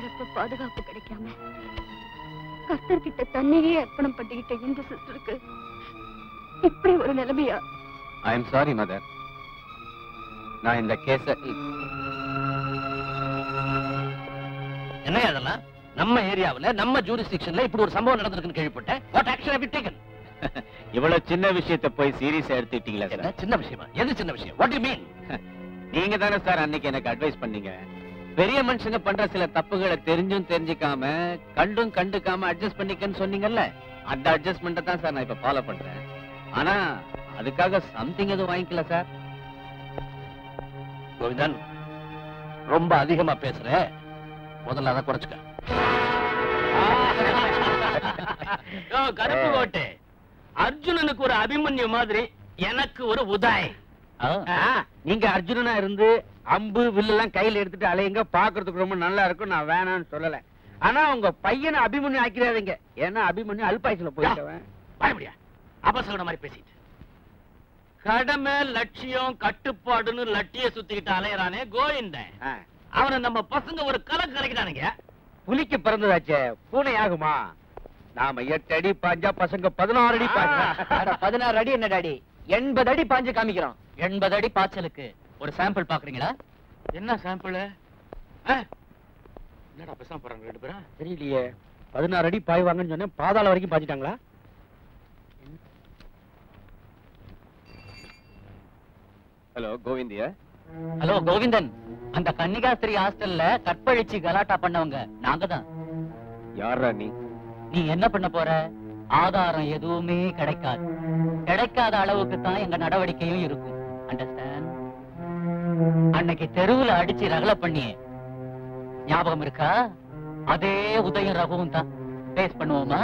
அலையறப்ப பாதுகாப்பு கிடைக்காம கர்த்தர்கிட்ட தன்னையே அர்ப்பணம் பண்ணிக்கிட்ட இந்த சிஸ்டருக்கு இப்படி ஒரு நிலைமையா? I am sorry mother. நான் இந்த கேஸ என்ன அதெல்லாம் நம்ம ஏரியாவுல நம்ம ஜூரிஸ்டிக்ஷன்ல இப்படி ஒரு சம்பவம் நடந்திருக்குன்னு கேள்விப்பட்டேன். What action have you taken? இவ்வளவு சின்ன விஷயத்தை போய் சீரியஸா எடுத்துட்டீங்களா சார்? சின்ன விஷயமா? எது சின்ன விஷயம்? What you mean? நீங்க தானே சார் அன்னைக்கு எனக்கு அட்வைஸ் பண்ணீங்க. பெரிய மனுஷங்க பண்ற சில தப்புகளை தெரிஞ்சும் தெரிஞ்சுக்காம கண்டும் கண்டுக்காம அட்ஜஸ்ட் பண்ணிக்கன்னு சொன்னீங்கல்ல, அந்த அட்ஜஸ்ட்மெண்ட்டை தான் சார் நான் இப்ப ஃபாலோ பண்றேன். ஆனா அதுக்காக சம்திங் எதுவும் வாங்கிக்கல சார். கோவிந்தன், ரொம்ப அதிகமா பேசுற. முதல்ல அதை குறைச்சுக்க. கருப்பு கோட்டை, அர்ஜுனனுக்கு ஒரு அபிமன்யு மாதிரி எனக்கு ஒரு உதாய். நீங்க அர்ஜுனனா இருந்து அம்பு வில்லெல்லாம் கையில எடுத்துட்டு அலையுங்க, பாக்குறதுக்கு ரொம்ப நல்லா இருக்கும். நான் வேணான்னு சொல்லல. ஆனா உங்க பையனை அபிமன்யு ஆக்கிறாதீங்க. ஏன்னா அபிமன்யு அல்பாயுசுல போயிட்டவன். பயப்படியா அபசகட மாதிரி பேசிட்டு. கடமை, லட்சியம், கட்டுப்பாடுன்னு லட்டிய சுத்திக்கிட்டு அலையறானே கோவிந்தன், அவனை நம்ம பசங்க ஒரு கலக்கு கரைக்கிறானுங்க. புலிக்கு பிறந்ததாச்சே பூனை ஆகுமா? நாம 8 அடி பாஞ்சா பசங்க 16 அடி பாஞ்சா. 16 அடி என்ன டாடி, 80 அடி பாஞ்சு காமிக்கிறோம். 80 அடி பாய்ச்சலுக்கு ஒரு சாம்பிள் பாக்குறீங்களா? என்ன சாம்பிள்? என்னடா பேசாம போறாங்க ரெண்டு பேரும்? தெரியலையே. 16 அடி பாய்வாங்கன்னு சொன்னேன், பாதாள வரைக்கும் பாய்ச்சிட்டாங்களா? ஹலோ கோவிந்தியா? ஹலோ கோவிந்தன், அந்த கன்னிகாஸ்திரி ஹாஸ்டல்ல கற்பழிச்சு கலாட்டா பண்ணவங்க நாங்க தான். யாரா நீ? நீ என்ன பண்ண போற? ஆதாரம் எதுவுமே கிடைக்காது. கிடைக்காத அளவுக்கு தான் எங்க நடவடிக்கையும் இருக்கும். அண்டர்ஸ்டாண்ட்? அன்னைக்கு தெருவுல அடிச்சு ரகல பண்ணி ஞாபகம் இருக்கா? அதே உதயம் ரகுவும் தான். பேஸ் பண்ணுவோமா?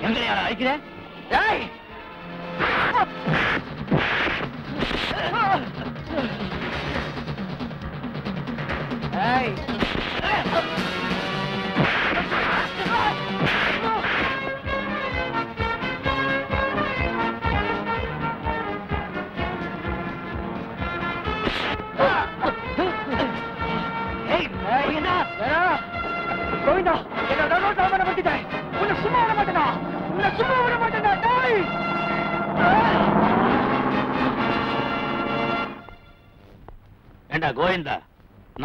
எங்க யார அழைக்கிற? கோவிந்தா, என்ன நடுரோட்டாம பத்திட்டேன். உன்னை சும்மா விட மாட்டேனா? உன்னை சும்மா விட மாட்டேனா? டேய்! ஏண்டா கோவிந்தா,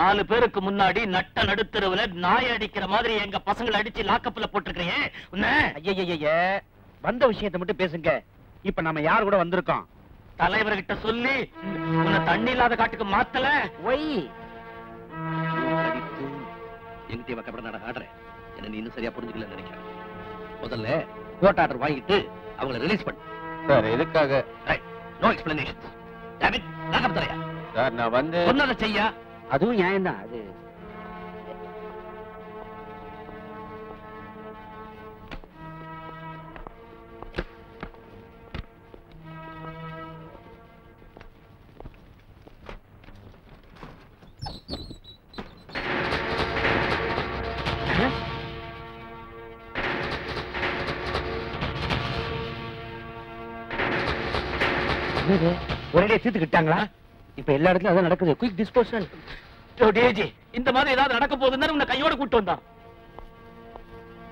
4 பேருக்கு முன்னாடி நட்ட நடுத்தருவுல நாய் அடிக்கிற மாதிரி எங்க பசங்களை அடிச்சு லாக்கப்ல போட்டுருக்கிறியே உன்னை? ஐயய்ய, வந்த விஷயத்தை மட்டும் பேசுங்க. இப்ப நம்ம யார் கூட வந்திருக்கோம்? தலைவர்கிட்ட சொல்லி உன்னை தண்ணி இல்லாத காட்டுக்கு மாத்தல. ஒய் எங்கிட்ட வைக்கப்பட நட ஆடுறேன். என்ன நீ இன்னும் சரியா புரிஞ்சுக்கல நினைக்கிறேன். முதல்ல கோர்ட் ஆர்டர் வாங்கிட்டு அவங்களை ரிலீஸ் பண்ணு. சார் எதுக்காக? No explanation. டேவிட், லாக்கப் தரையா? சார் நான் வந்து சொன்னதை செய்யா. அதுவும் நியாயம் தான். அது ஒரே தீர்த்துக்கிட்டாங்களா? இப்ப எல்லா இடத்துலயும் அதான் நடக்குது. Quick disposal. டிஜி, இந்த மாதிரி ஏதாவது நடக்க போகுதுன்னு உன்னை கையோட கூட்டு வந்தான்.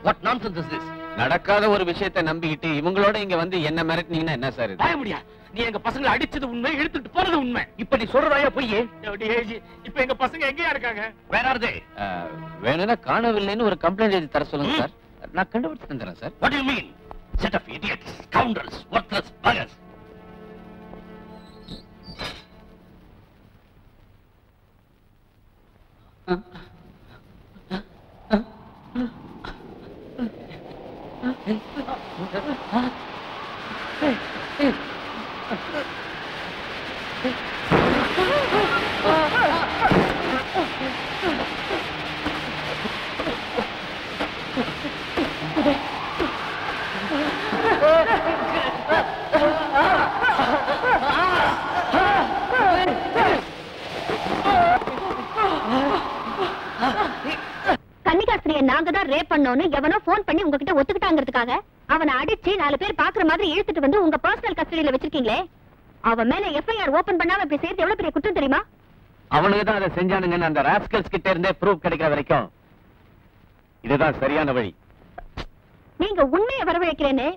What nonsense is this? நடக்காத ஒரு விஷயத்தை நம்பிக்கிட்டு இவங்களோட இங்க வந்து என்ன மிரட்டினீங்கன்னா என்ன சார் இது? பாய முடியா? நீ எங்க பசங்களை அடிச்சது உண்மை, இழுத்துட்டு போறது உண்மை. இப்ப நீ சொல்றதாயா பொய்? டிஜி, இப்ப எங்க பசங்க எங்கயா இருக்காங்க? வேற யாரது? வேணும்னா காணவில்லைன்னு ஒரு கம்ப்ளைண்ட் எழுதி தர சொல்லுங்க சார். நான் கண்டுபிடிச்சு தந்துறேன் sir. What do you mean? Set of idiots, scoundrels, worthless buggers. குழந்தைய நாங்க தான் ரேப் பண்ணோம்னு எவனோ போன் பண்ணி உங்ககிட்ட ஒத்துக்கிட்டாங்கிறதுக்காக அவனை அடிச்சு 4 பேர் பாக்குற மாதிரி இழுத்துட்டு வந்து உங்க பர்சனல் கஸ்டடியில வச்சிருக்கீங்களே, அவன் மேல எஃப்ஐஆர் ஓபன் பண்ணாம இப்படி செய்யறது எவ்வளவு பெரிய குற்றம் தெரியுமா? அவனுக்கு தான் அதை செஞ்சானுங்கன்னு அந்த ராஸ்கல்ஸ் கிட்ட இருந்தே ப்ரூஃப் கிடைக்கிற வரைக்கும் இதுதான் சரியான வழி. நீங்க உண்மையை வரவழைக்கிறேன்னு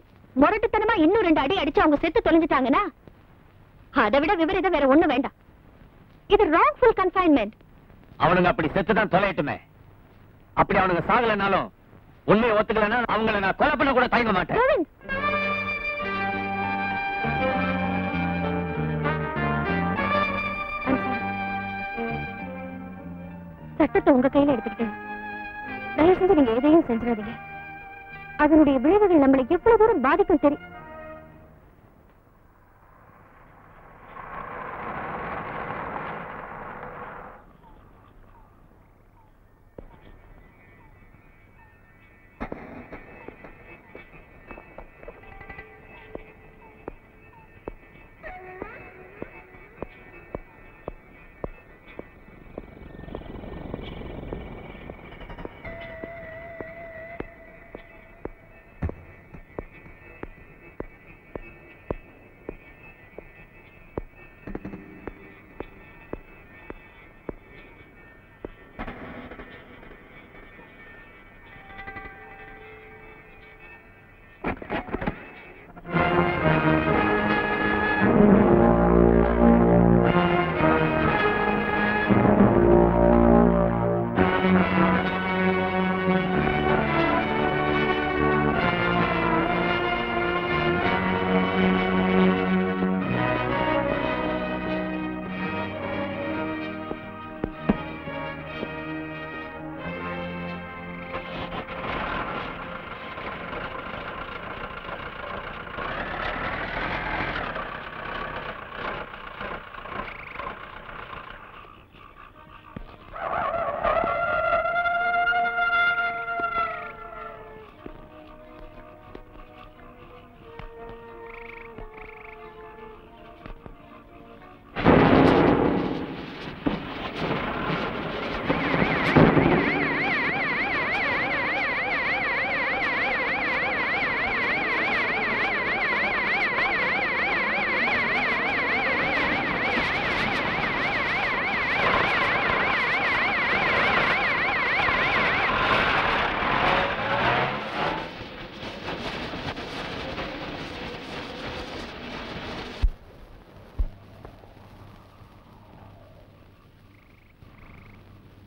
முரட்டுத்தனமா இன்னும் 2 அடி அடிச்சு அவங்க செத்து தொலைஞ்சிட்டாங்கன்னா அதை விட விபரீதம் வேற ஒண்ணு வேண்டாம். இது wrongful confinement. அவனுங்க அப்படி செத்துதான் தொலையட்டுமே. அப்படி அவனுங்க சாகலனாலும் உண்மையை ஒத்துக்கலன்னா அவங்களை நான் கொலை பண்ண கூட தயங்க மாட்டேன். கோவிந்த், சட்டத்தை உங்க கையில எடுத்துக்கிட்டு தயவு செஞ்சு நீங்க எதையும் செஞ்சிடாதீங்க. அதனுடைய விளைவுகள் நம்மளை எவ்வளவு தூரம் பாதிக்கும் தெரியும்.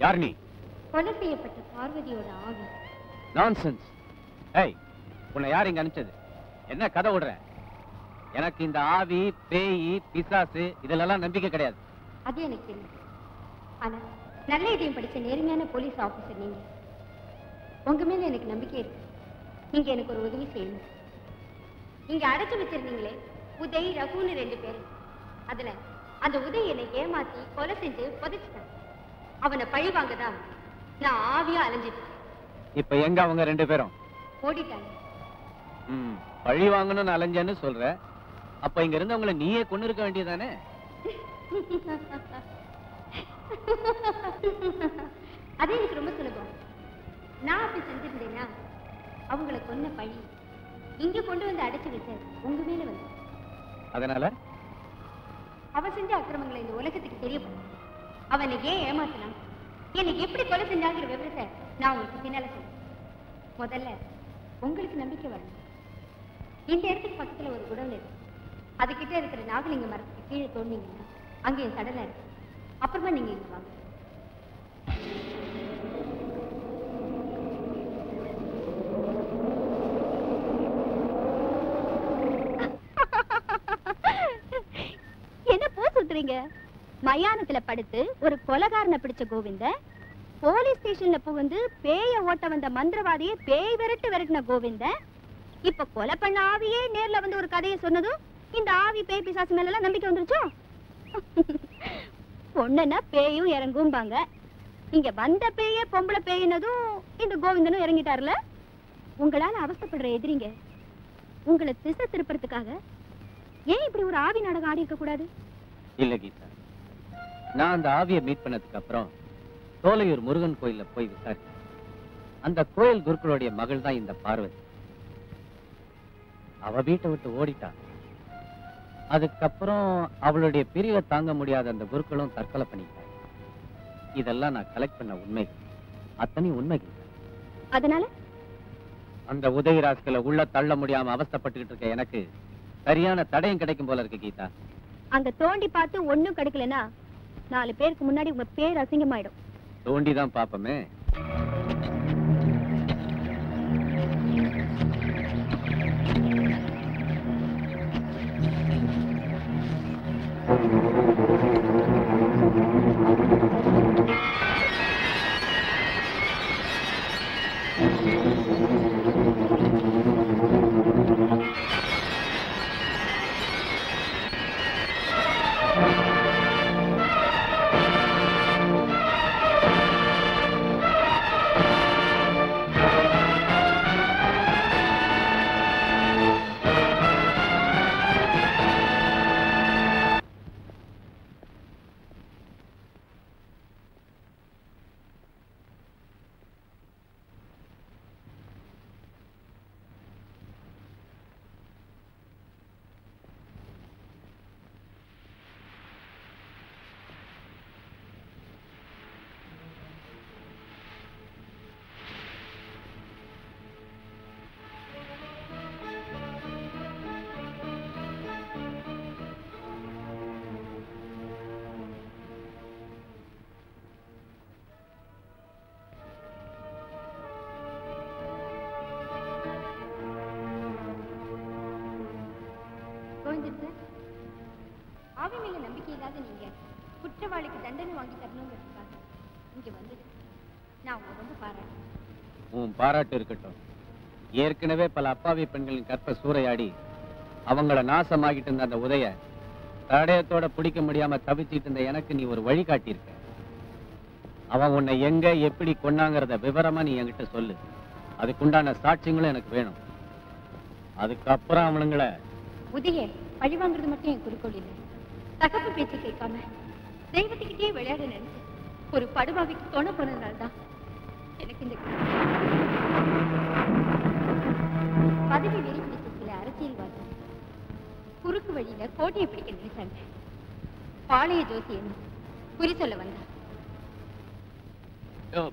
யார் நீ? கொலை செய்யப்பட்ட பார்வதியோட ஆவி. நான்சென்ஸ். ஏய், உன்னை யார் இங்க அனுப்பிச்சது? என்ன கதை விடுற? எனக்கு இந்த ஆவி, பேய், பிசாசு இதெல்லாம் நம்பிக்கை கிடையாது. அது எனக்கு தெரியும். ஆனா நல்ல இதயம் படிச்ச நேர்மையான போலீஸ் ஆபீசர் நீங்க. உங்க மேல எனக்கு நம்பிக்கை இருக்கு. நீங்க எனக்கு ஒரு உதவி செய்யணும். நீங்க அடைச்சு வச்சிருந்தீங்களே உதய், ரகுன்னு 2 பேர். அதுல அந்த உதய் என்னை ஏமாத்தி கொலை செஞ்சு புதைச்சிட்டான். அவனை பழி வாங்கதான் நான் ஆவியா அலைஞ்சிட்டு. இப்ப எங்க அவங்க 2 பேரும்? ஓடிட்டாங்க. பழி வாங்கணும்னு அலைஞ்சேன்னு சொல்ற. அப்ப இங்க இருந்தவங்களை நீயே கொண்டு இருக்க வேண்டியதானே? அது எனக்கு ரொம்ப சுலபம். நான் அப்படி செஞ்சிருந்தேன்னா அவங்களை கொன்ன பழி இங்க கொண்டு வந்து அடைச்சு வச்ச உங்க மேல வந்து. அதனால அவ செஞ்ச அக்கிரமங்களை இந்த உலகத்துக்கு தெரியப்படும். அவனை ஏன் ஏமாத்தினான், என்னை எப்படி கொலை செஞ்சாங்கிற விவரத்தை நான் உங்களுக்கு பின்னால சொல்றேன். முதல்ல உங்களுக்கு நம்பிக்கை வரணும். இந்த இடத்துக்கு பக்கத்துல ஒரு குடோன் இருக்கு. அதுகிட்ட இருக்கிற நாகலிங்க மரத்துக்கு கீழே தோண்டிங்கன்னா அங்கே என் சடலம் இருக்கு. அப்புறமா நீங்க இங்க வாங்க. என்ன போ சுத்துறீங்க? மயானத்துல படுத்து ஒரு கொலைகாரனை பிடிச்ச கோவிந்த, போலீஸ் ஸ்டேஷன்ல புகுந்து பேய ஓட்ட வந்த மந்திரவாதியை பேய் விரட்டின கோவிந்த, இப்ப கொலை பண்ண ஆவியே நேர்ல வந்து ஒரு கதையை சொன்னதும் இந்த ஆவி பேய் பிசாசு மேல எல்லாம் நம்பிக்கை வந்துருச்சோ? பொண்ணுன்னா பேயும் இறங்கும்பாங்க. இங்க வந்த பேய பொம்பளை பேயினதும் இந்த கோவிந்தனும் இறங்கிட்டாருல. உங்களால அவஸ்தைப்படுற எதிரிங்க உங்களை திசை திருப்பறதுக்காக ஏன் இப்படி ஒரு ஆவி நாடகம் ஆடி இருக்க கூடாது? இல்ல கீதா, நான் அந்த ஆவியை மீட் பண்ணதுக்கு அப்புறம் தோலையூர் முருகன் கோயில்ல போய் விசாரிச்சேன். அந்த கோயில் குருக்களுடைய மகள் தான் இந்த பார்வதி. அவ வீட்டை விட்டு ஓடிட்டா. அதுக்கப்புறம் அவளுடைய பிரிவை தாங்க முடியாத அந்த குருக்களும் தற்கொலை பண்ணிட்டாங்க. இதெல்லாம் நான் கலெக்ட் பண்ண உண்மைகள், அத்தனை உண்மைகள். அதனால அந்த உதயராஜ்களை உள்ள தள்ள முடியாம அவஸ்தைப்பட்டுக்கிட்டு இருக்க எனக்கு சரியான தடயம் கிடைக்கும் போல இருக்கு கீதா. அங்க தோண்டி பார்த்து ஒண்ணும் கிடைக்கலனா 4 பேருக்கு முன்னாடி உங்க பேர் அசிங்கமாயிடும். தோண்டி தான் பாப்போமே. ஆவி மேல நம்பிக்கை இல்லாத நீங்க குற்றவாளிக்கு தண்டனை வாங்கி தரணுங்கிறதுக்காக இங்க வந்தது நான் உங்களை ரொம்ப பாராட்டுறேன். உன் பாராட்டு இருக்கட்டும். ஏற்கனவே பல அப்பாவி பெண்களின் கற்ப சூறையாடி அவங்கள நாசமாகிட்டு இருந்த அந்த உதய தடயத்தோட பிடிக்க முடியாம தவிச்சிட்டு இருந்த எனக்கு நீ ஒரு வழி காட்டியிருக்க. அவன் உன்னை எங்க எப்படி கொண்டாங்கிறத விவரமா நீ என்கிட்ட சொல்லு. அதுக்குண்டான சாட்சியங்களும் எனக்கு வேணும். அதுக்கப்புறம் அவனுங்களை உதய பழி வாங்குறது மட்டும் என் குறிக்கோள் இல்லை. தகப்பு பேச்சு கேட்காம தெய்வத்துக்கிட்டே விளையாட நினைச்சு ஒரு படுபாவிக்கு தோண போனதுனால்தான் எனக்கு இந்த பதவி வெறி பிடிச்ச சில அரசியல்வாதி குறுக்கு வழியில கோட்டையை பிடிக்க நினைச்சாங்க. பாளைய ஜோசியன் குறி சொல்ல வந்தான்.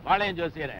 பாளையம் ஜோசியர